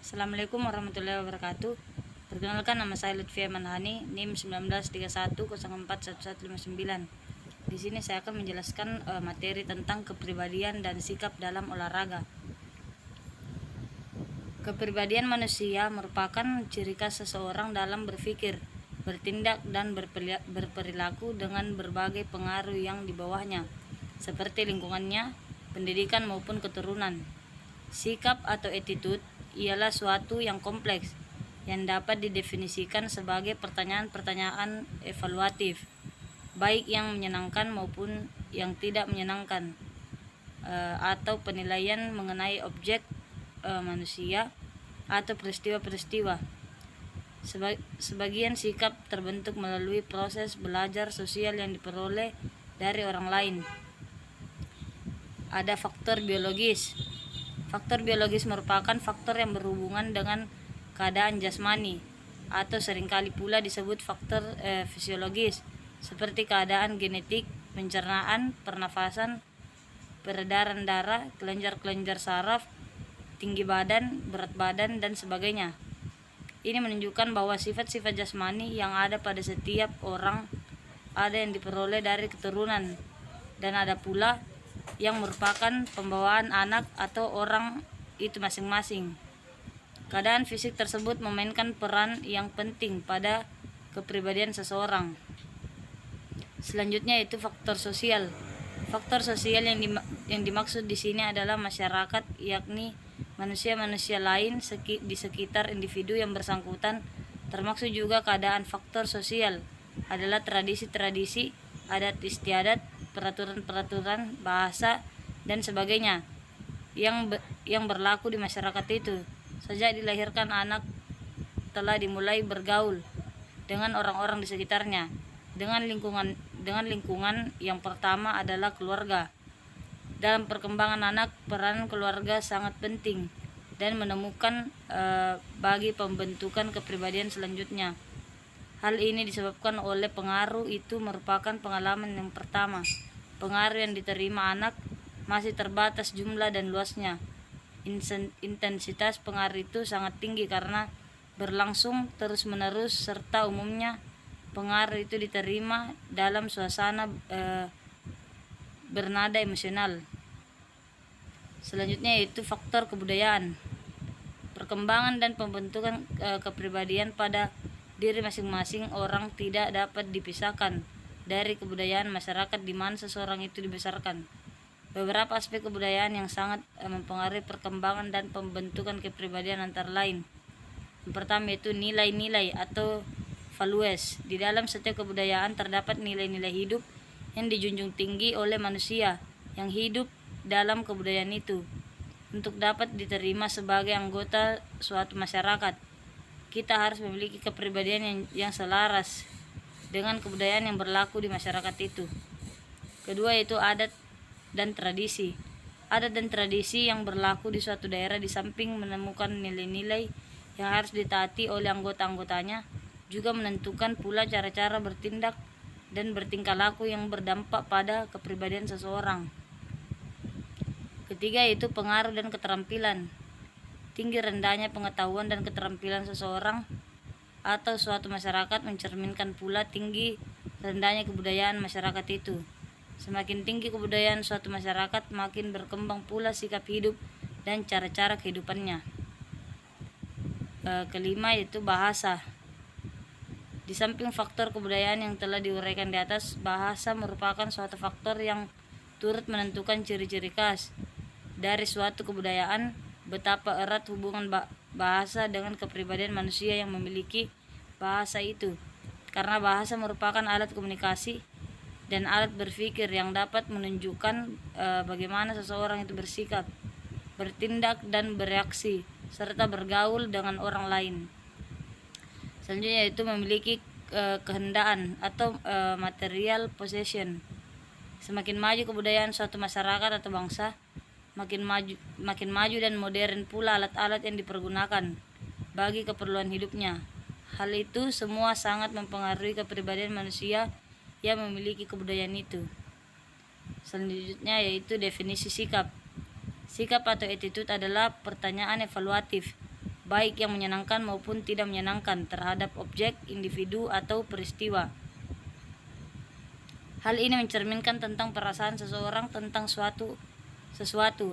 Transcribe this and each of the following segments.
Assalamualaikum warahmatullahi wabarakatuh. Perkenalkan, nama saya Lutfia Manhani, NIM 1931041159. Di sini saya akan menjelaskan materi tentang kepribadian dan sikap dalam olahraga. Kepribadian manusia merupakan ciri khas seseorang dalam berpikir, bertindak, dan berperilaku dengan berbagai pengaruh yang di bawahnya, seperti lingkungannya, pendidikan maupun keturunan. Sikap atau attitude ialah suatu yang kompleks yang dapat didefinisikan sebagai pertanyaan-pertanyaan evaluatif, baik yang menyenangkan maupun yang tidak menyenangkan, atau penilaian mengenai objek manusia atau peristiwa-peristiwa. Sebagian sikap terbentuk melalui proses belajar sosial yang diperoleh dari orang lain. Ada faktor biologis. Faktor biologis merupakan faktor yang berhubungan dengan keadaan jasmani atau seringkali pula disebut faktor fisiologis, seperti keadaan genetik, pencernaan, pernafasan, peredaran darah, kelenjar-kelenjar saraf, tinggi badan, berat badan, dan sebagainya. Ini menunjukkan bahwa sifat-sifat jasmani yang ada pada setiap orang ada yang diperoleh dari keturunan, dan ada pula yang merupakan pembawaan anak atau orang itu masing-masing. Keadaan fisik tersebut memainkan peran yang penting pada kepribadian seseorang. Selanjutnya itu faktor sosial. Faktor sosial yang dimaksud di sini adalah masyarakat, yakni manusia-manusia lain di sekitar individu yang bersangkutan, termasuk juga keadaan. Faktor sosial adalah tradisi-tradisi, adat istiadat, peraturan-peraturan, bahasa, dan sebagainya yang berlaku di masyarakat itu. Sejak dilahirkan, anak telah dimulai bergaul dengan orang-orang di sekitarnya, dengan lingkungan yang pertama adalah keluarga. Dalam perkembangan anak, peran keluarga sangat penting dan menemukan bagi pembentukan kepribadian selanjutnya. Hal ini disebabkan oleh pengaruh itu merupakan pengalaman yang pertama. Pengaruh yang diterima anak masih terbatas jumlah dan luasnya. Intensitas pengaruh itu sangat tinggi karena berlangsung terus-menerus, serta umumnya pengaruh itu diterima dalam suasana bernada emosional. Selanjutnya yaitu faktor kebudayaan. Perkembangan dan pembentukan kepribadian pada diri masing-masing orang tidak dapat dipisahkan dari kebudayaan masyarakat di mana seseorang itu dibesarkan. Beberapa aspek kebudayaan yang sangat mempengaruhi perkembangan dan pembentukan kepribadian antara lain. Yang pertama yaitu nilai-nilai atau values. Di dalam setiap kebudayaan terdapat nilai-nilai hidup yang dijunjung tinggi oleh manusia yang hidup dalam kebudayaan itu. Untuk dapat diterima sebagai anggota suatu masyarakat, kita harus memiliki kepribadian yang selaras dengan kebudayaan yang berlaku di masyarakat itu. Kedua yaitu adat dan tradisi. Adat dan tradisi yang berlaku di suatu daerah di samping menemukan nilai-nilai yang harus ditaati oleh anggota-anggotanya, juga menentukan pula cara-cara bertindak dan bertingkah laku yang berdampak pada kepribadian seseorang. Ketiga yaitu pengaruh dan keterampilan. Tinggi rendahnya pengetahuan dan keterampilan seseorang atau suatu masyarakat mencerminkan pula tinggi rendahnya kebudayaan masyarakat itu. Semakin tinggi kebudayaan suatu masyarakat, makin berkembang pula sikap hidup dan cara-cara kehidupannya. Kelima yaitu bahasa. Di samping faktor kebudayaan yang telah diuraikan di atas, bahasa merupakan suatu faktor yang turut menentukan ciri-ciri khas dari suatu kebudayaan. Betapa erat hubungan bahasa dengan kepribadian manusia yang memiliki bahasa itu, karena bahasa merupakan alat komunikasi dan alat berpikir yang dapat menunjukkan bagaimana seseorang itu bersikap, bertindak, dan bereaksi, serta bergaul dengan orang lain. Selanjutnya yaitu memiliki kehendaan atau material possession. Semakin maju kebudayaan suatu masyarakat atau bangsa, makin maju dan modern pula alat-alat yang dipergunakan bagi keperluan hidupnya. Hal itu semua sangat mempengaruhi kepribadian manusia yang memiliki kebudayaan itu. Selanjutnya yaitu definisi sikap. Sikap atau attitude adalah pertanyaan evaluatif baik yang menyenangkan maupun tidak menyenangkan terhadap objek, individu, atau peristiwa. Hal ini mencerminkan tentang perasaan seseorang tentang sesuatu.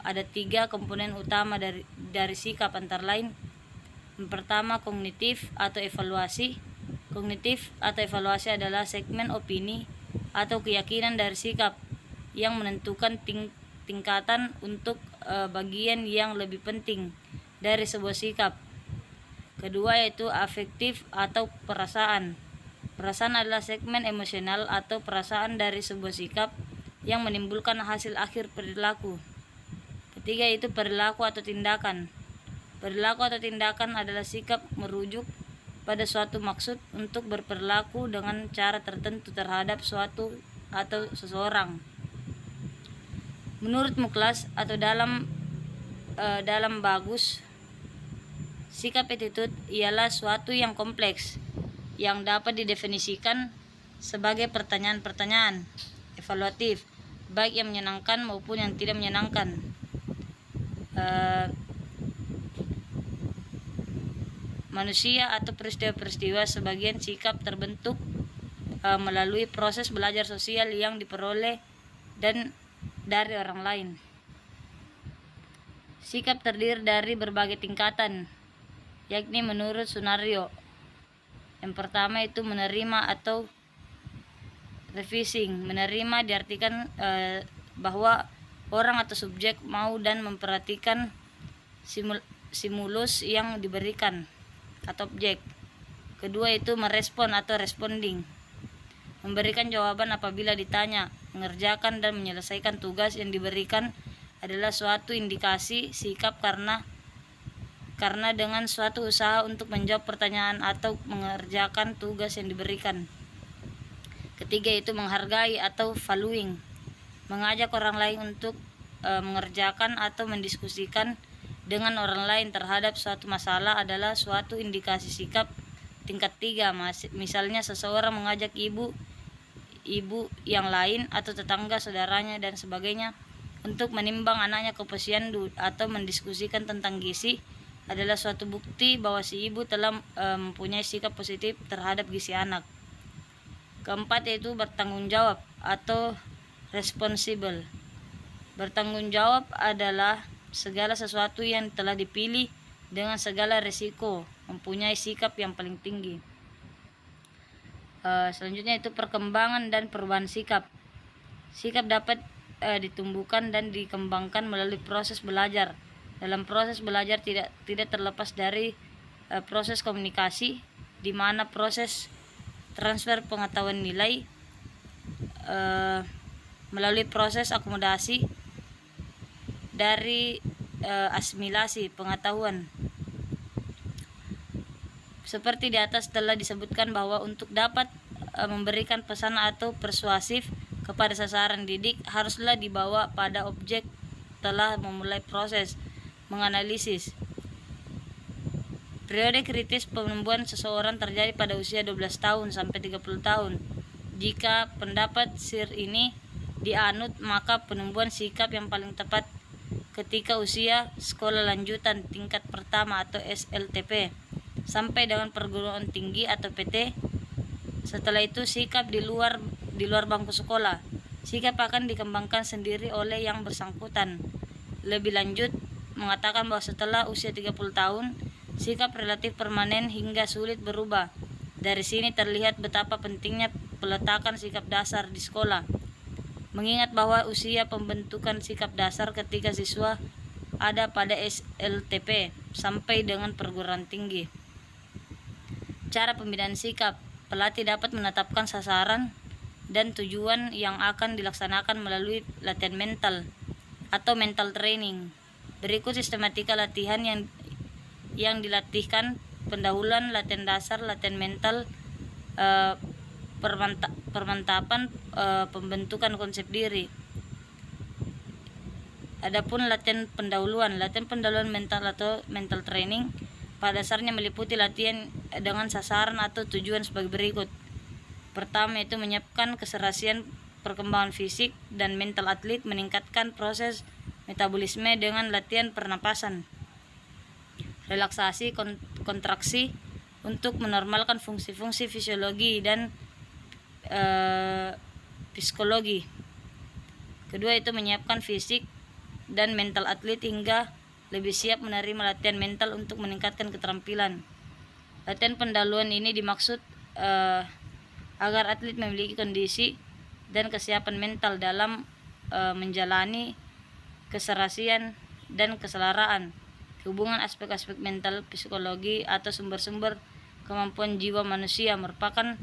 Ada 3 komponen utama dari sikap, antara lain: yang pertama, kognitif atau evaluasi. Kognitif atau evaluasi adalah segmen opini atau keyakinan dari sikap yang menentukan tingkatan untuk bagian yang lebih penting dari sebuah sikap. Kedua yaitu afektif atau perasaan. Perasaan adalah segmen emosional atau perasaan dari sebuah sikap yang menimbulkan hasil akhir perilaku. Ketiga yaitu perilaku atau tindakan. Perilaku atau tindakan adalah sikap merujuk pada suatu maksud untuk berperilaku dengan cara tertentu terhadap suatu atau seseorang. Menurut Muklas atau dalam bagus, sikap attitude ialah suatu yang kompleks yang dapat didefinisikan sebagai pertanyaan-pertanyaan evaluatif, baik yang menyenangkan maupun yang tidak menyenangkan. Manusia atau peristiwa-peristiwa. Sebagian sikap terbentuk melalui proses belajar sosial yang diperoleh dan dari orang lain. Sikap terdiri dari berbagai tingkatan, yakni menurut Sunario. Yang pertama itu menerima atau refusing. Menerima diartikan bahwa orang atau subjek mau dan memperhatikan simulus yang diberikan atau objek. Kedua itu merespon atau responding. Memberikan jawaban apabila ditanya. Mengerjakan dan menyelesaikan tugas yang diberikan adalah suatu indikasi sikap karena dengan suatu usaha untuk menjawab pertanyaan atau mengerjakan tugas yang diberikan. Ketiga itu menghargai atau valuing. Mengajak orang lain untuk mengerjakan atau mendiskusikan dengan orang lain terhadap suatu masalah adalah suatu indikasi sikap tingkat 3. Misalnya seseorang mengajak ibu yang lain atau tetangga saudaranya dan sebagainya untuk menimbang anaknya ke posyandu atau mendiskusikan tentang gizi adalah suatu bukti bahwa si ibu telah mempunyai sikap positif terhadap gizi anak. Keempat yaitu bertanggung jawab atau responsible. Bertanggung jawab adalah segala sesuatu yang telah dipilih dengan segala risiko, mempunyai sikap yang paling tinggi. Selanjutnya itu perkembangan dan perubahan sikap. Sikap dapat ditumbuhkan dan dikembangkan melalui proses belajar. Dalam proses belajar tidak terlepas dari proses komunikasi, di mana proses transfer pengetahuan nilai melalui proses akomodasi dari asimilasi pengetahuan. Seperti di atas telah disebutkan bahwa untuk dapat memberikan pesan atau persuasif kepada sasaran didik haruslah dibawa pada objek telah memulai proses menganalisis. Periode kritis penumbuhan seseorang terjadi pada usia 12 tahun sampai 30 tahun. Jika pendapat Sir ini dianut, maka penumbuhan sikap yang paling tepat ketika usia sekolah lanjutan tingkat pertama atau SLTP sampai dengan perguruan tinggi atau PT. Setelah itu sikap di luar bangku sekolah. Sikap akan dikembangkan sendiri oleh yang bersangkutan. Lebih lanjut mengatakan bahwa setelah usia 30 tahun sikap relatif permanen hingga sulit berubah. Dari sini terlihat betapa pentingnya peletakan sikap dasar di sekolah. Mengingat bahwa usia pembentukan sikap dasar ketika siswa ada pada SLTP sampai dengan perguruan tinggi. Cara pembinaan sikap. Pelatih dapat menetapkan sasaran dan tujuan yang akan dilaksanakan melalui latihan mental atau mental training. Berikut sistematika latihan yang dilatihkan: pendahuluan, latihan dasar, latihan mental, permantapan, pembentukan konsep diri. Adapun latihan pendahuluan mental atau mental training pada dasarnya meliputi latihan dengan sasaran atau tujuan sebagai berikut. Pertama itu menyiapkan keserasian perkembangan fisik dan mental atlet, meningkatkan proses metabolisme dengan latihan pernapasan. relaksasi, kontraksi untuk menormalkan fungsi-fungsi fisiologi dan psikologi. Kedua itu menyiapkan fisik dan mental atlet hingga lebih siap menerima latihan mental untuk meningkatkan keterampilan. Latihan pendahuluan ini dimaksud agar atlet memiliki kondisi dan kesiapan mental dalam menjalani keserasian dan keselaraan. Hubungan aspek-aspek mental, psikologi atau sumber-sumber kemampuan jiwa manusia merupakan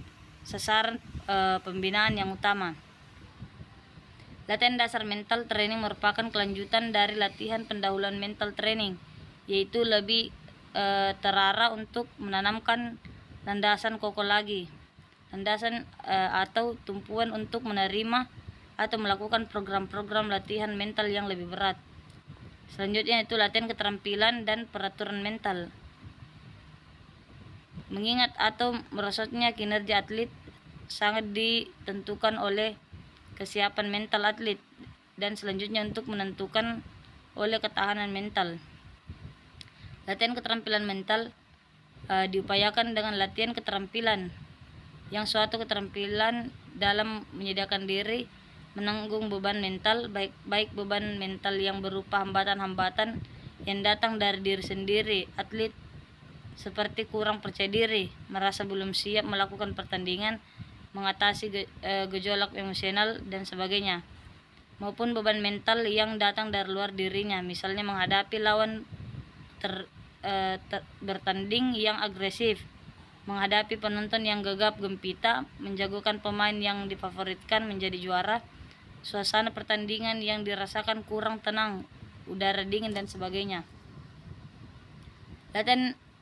sasaran pembinaan yang utama. Latihan dasar mental training merupakan kelanjutan dari latihan pendahuluan mental training, yaitu lebih terarah untuk menanamkan landasan kokoh lagi, landasan atau tumpuan untuk menerima atau melakukan program-program latihan mental yang lebih berat. Selanjutnya itu latihan keterampilan dan peraturan mental. Mengingat atau merosotnya kinerja atlet sangat ditentukan oleh kesiapan mental atlet dan selanjutnya untuk menentukan oleh ketahanan mental. Latihan keterampilan mental diupayakan dengan latihan keterampilan yang suatu keterampilan dalam menyediakan diri menanggung beban mental, baik beban mental yang berupa hambatan-hambatan yang datang dari diri sendiri atlet seperti kurang percaya diri, merasa belum siap melakukan pertandingan, mengatasi gejolak emosional dan sebagainya, maupun beban mental yang datang dari luar dirinya, misalnya menghadapi lawan bertanding yang agresif, menghadapi penonton yang gegap gempita, menjagokan pemain yang difavoritkan menjadi juara, suasana pertandingan yang dirasakan kurang tenang, udara dingin dan sebagainya.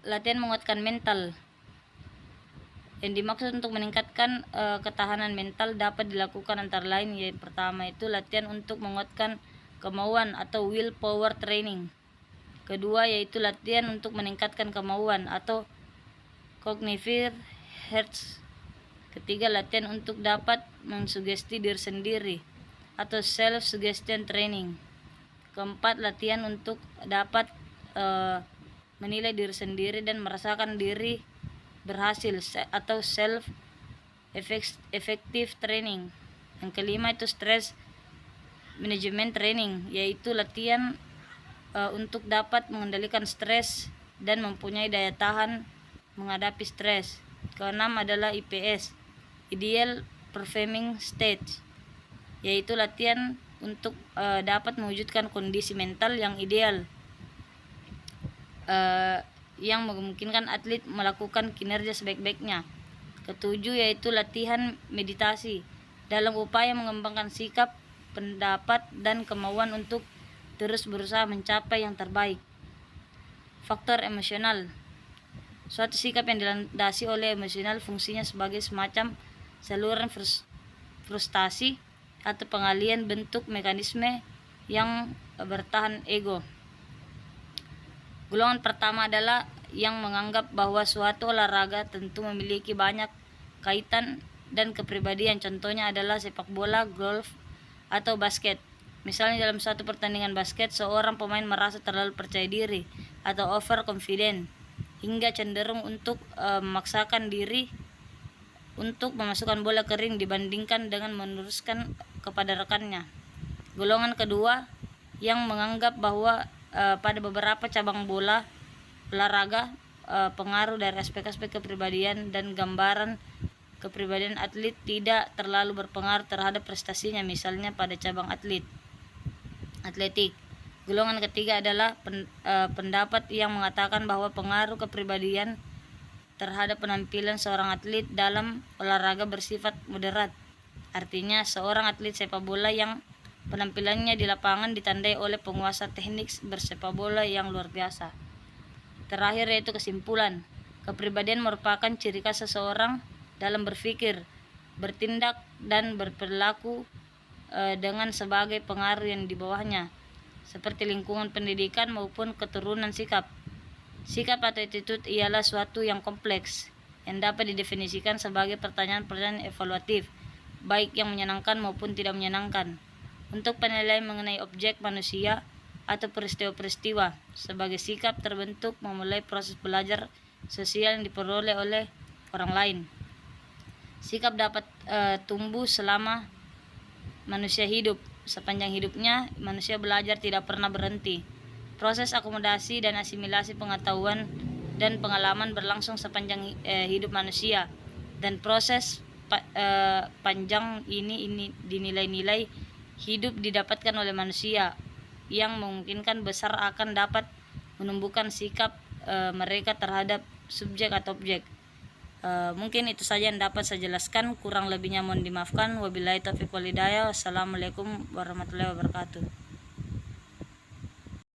Latihan menguatkan mental. Yang dimaksud untuk meningkatkan ketahanan mental dapat dilakukan antara lain, yang pertama itu latihan untuk menguatkan kemauan atau will power training. Kedua yaitu latihan untuk meningkatkan kemauan atau cognitive hertz. Ketiga latihan untuk dapat mensugesti diri sendiri atau self suggestion training. Keempat latihan untuk dapat menilai diri sendiri dan merasakan diri berhasil atau self effective training. Yang kelima itu stress management training, yaitu latihan untuk dapat mengendalikan stres dan mempunyai daya tahan menghadapi stres. Keenam adalah IPS, ideal performing state, yaitu latihan untuk dapat mewujudkan kondisi mental yang ideal yang memungkinkan atlet melakukan kinerja sebaik-baiknya. Ketujuh yaitu latihan meditasi dalam upaya mengembangkan sikap, pendapat, dan kemauan untuk terus berusaha mencapai yang terbaik. Faktor emosional. Suatu sikap yang dilandasi oleh emosional fungsinya sebagai semacam saluran frustasi atau pengalian bentuk mekanisme yang bertahan ego. Golongan pertama adalah yang menganggap bahwa suatu olahraga tentu memiliki banyak kaitan dan kepribadian. Contohnya adalah sepak bola, golf, atau basket. Misalnya dalam suatu pertandingan basket, seorang pemain merasa terlalu percaya diri atau overconfident hingga cenderung untuk memaksakan diri untuk memasukkan bola ke ring dibandingkan dengan meneruskan kepada rekannya. Golongan kedua yang menganggap bahwa pada beberapa cabang bola olahraga pengaruh dari aspek-aspek kepribadian dan gambaran kepribadian atlet tidak terlalu berpengaruh terhadap prestasinya, misalnya pada cabang atletik. Golongan ketiga adalah pendapat yang mengatakan bahwa pengaruh kepribadian terhadap penampilan seorang atlet dalam olahraga bersifat moderat. Artinya seorang atlet sepak bola yang penampilannya di lapangan ditandai oleh penguasaan teknik bersepak bola yang luar biasa. Terakhir yaitu kesimpulan. Kepribadian merupakan ciri khas seseorang dalam berpikir, bertindak, dan berperilaku dengan sebagai pengaruh yang di bawahnya, seperti lingkungan pendidikan maupun keturunan sikap. Sikap atau attitude ialah suatu yang kompleks, yang dapat didefinisikan sebagai pertanyaan-pertanyaan evaluatif, baik yang menyenangkan maupun tidak menyenangkan, untuk penilaian mengenai objek manusia atau peristiwa-peristiwa. Sebagai sikap terbentuk memulai proses belajar sosial yang diperoleh oleh orang lain. Sikap dapat tumbuh selama manusia hidup. Sepanjang hidupnya, manusia belajar tidak pernah berhenti. Proses akomodasi dan asimilasi pengetahuan dan pengalaman berlangsung sepanjang hidup manusia. Dan proses panjang ini dinilai-nilai hidup didapatkan oleh manusia yang memungkinkan besar akan dapat menumbuhkan sikap mereka terhadap subjek atau objek. Mungkin itu saja yang dapat saya jelaskan, kurang lebihnya mohon dimaafkan. Wabillahi taufiq wal hidayah. Wassalamualaikum warahmatullahi wabarakatuh.